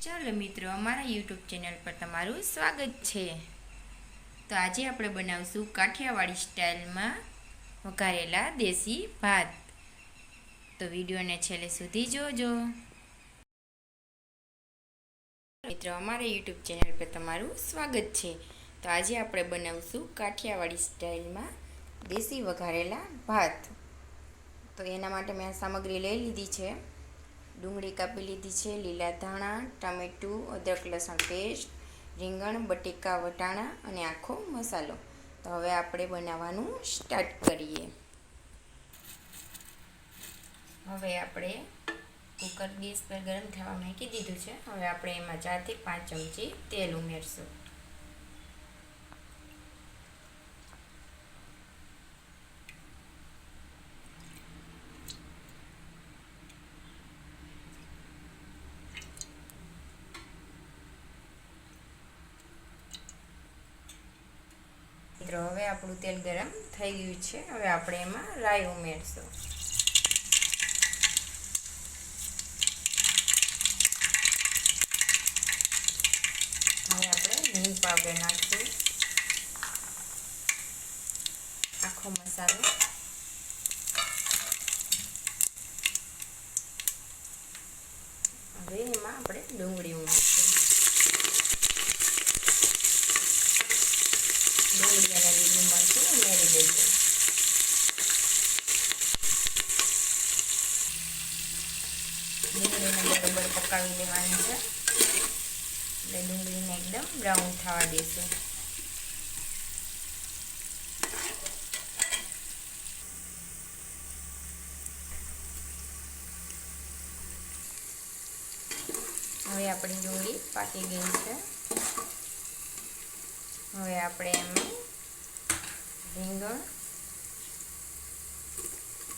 ચાલો મિત્રો, અમારા યુટ્યુબ ચેનલ પર તમારું સ્વાગત છે. તો આજે આપણે બનાવશું કાઠિયાવાડી સ્ટાઇલમાં વઘારેલા દેશી ભાત. તો વિડીયોને છેલ્લે સુધી જોજો. મિત્રો, અમારા યુટ્યુબ ચેનલ પર તમારું સ્વાગત છે. તો આજે આપણે બનાવશું કાઠિયાવાડી સ્ટાઇલમાં દેશી વઘારેલા ભાત. તો એના માટે મેં સામગ્રી લઈ લીધી છે. ડુંગળી કાપી લીધી છે, લીલા ધાણા, ટામેટું, અદરક લસણ પેસ્ટ, રીંગણ, બટેકા, વટાણા અને આખો મસાલો. તો હવે આપણે બનાવવાનું સ્ટાર્ટ કરીએ. હવે આપણે કુકર ગેસ પર ગરમ થવા મૂકી દીધું છે. હવે આપણે એમાં 4 થી 5 ચમચી તેલ ઉમેરશું. મિત્રો, હવે આપણું તેલ ગરમ થઈ ગયું છે. હવે આપણે એમાં રાઈ ઉમેરશું. હવે આપણે હિંગ પાવડર નાખશું, આખો મસાલો, હવે એમાં આપણે ડુંગળી ઉમેરશું. ડુંગળી અને લીલું મરચું ઉમેરી દઈએ. ડુંગળીને બરોબર પકાવી લેવાની છે, એટલે ડુંગળીને એકદમ બ્રાઉન થવા દઈશું. હવે આપણી ડુંગળી પાકી ગઈ છે. હવે આપણે એમાં રીંગણ,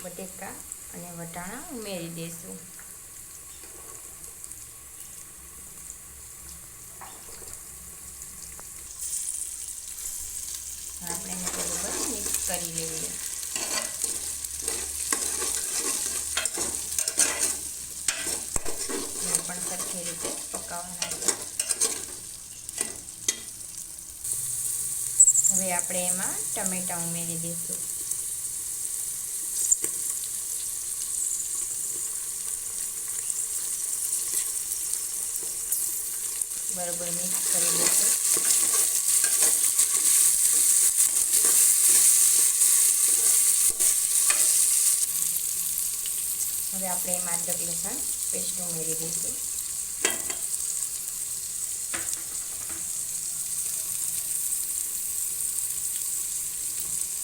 બટેકા અને વટાણા ઉમેરી દઈશું. આપણે એને બરોબર મિક્સ કરી લઈએ. એને પણ સરખી રીતે પકાવવાના છે. હવે આપણે એમાં ટમેટાં ઉમેરી દઈશું. બરોબર મિક્સ કરી દઈશું. હવે આપણે એમાં અદરક લસણ પેસ્ટ ઉમેરી દઈશું.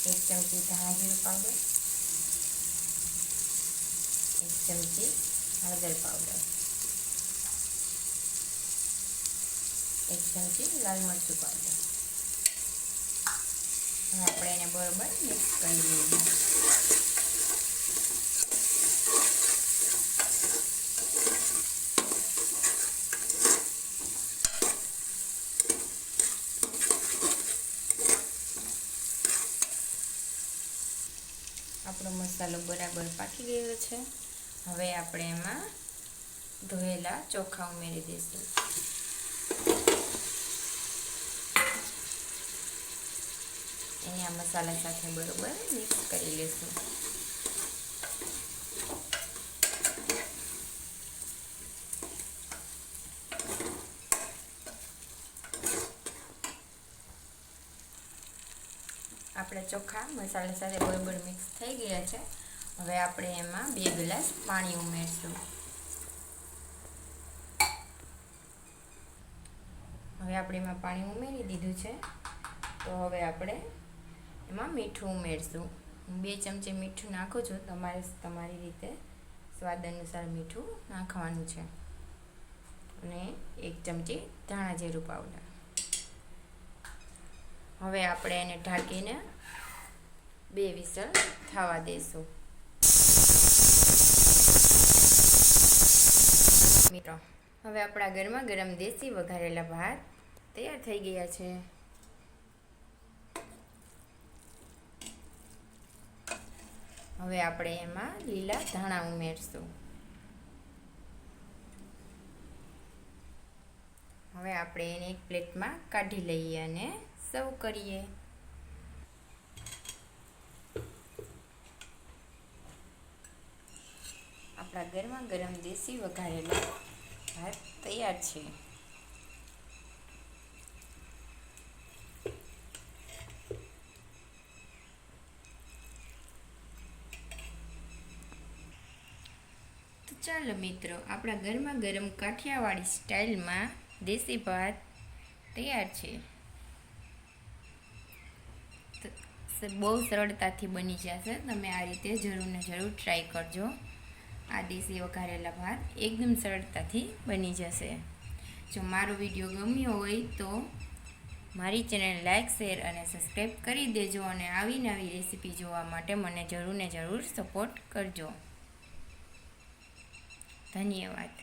એક ચમચી ધાણા જીરું પાવડર, 1 ચમચી હળદર પાવડર, 1 ચમચી લાલ મરચું પાવડર. હવે આપણે એને બરોબર મિક્સ કરી લઈએ. આપણો મસાલો બરાબર પાકી ગયો છે. હવે આપણે એમાં ધોયેલા ચોખા ઉમેરી દઈશું. એને આ મસાલા સાથે બરોબર મિક્સ કરી લઈશું. આપણા ચોખા મસાલા સાથે બરોબર મિક્સ થઈ ગયા છે. હવે આપણે એમાં 2 ગ્લાસ પાણી ઉમેરશું. હવે આપણે એમાં પાણી ઉમેરી દીધું છે. તો હવે આપણે એમાં મીઠું ઉમેરશું. 2 ચમચી મીઠું નાખું છું. તમારી રીતે સ્વાદ અનુસાર મીઠું નાખવાનું છે. અને 1 ચમચી ધાણા જીરું પાવડર. હવે આપણે એને ઢાંકીને 2 વિસલ થવા દઈશું. મિત્રો, હવે આપણા ગરમા ગરમ દેશી વઘારેલા ભાત તૈયાર થઈ ગયા છે. હવે આપણે એમાં લીલા ધાણા ઉમેરશું. હવે આપણે એને એક પ્લેટમાં કાઢી લઈએ અને સર્વ કરીએ. આપણા ગરમા ગરમ દેશી વઘારેલા ભાત તૈયાર છે. તો ચાલો મિત્રો, આપણા ગરમા ગરમ કાઠિયાવાડી સ્ટાઇલમાં દેશી ભાત તૈયાર છે. બહુ સરળતાથી બની જશે. તમે આ રીતે જરૂર ને જરૂર ટ્રાય કરજો. આ દેશી વઘારેલા ભાત એકદમ સરળતાથી બની જશે. જો મારો વિડીયો ગમ્યો હોય તો મારી ચેનલ લાઈક, શેર અને સબસ્ક્રાઈબ કરી દેજો અને આવી નવી રેસીપી જોવા માટે મને જરૂર ને જરૂર સપોર્ટ કરજો. ધન્યવાદ.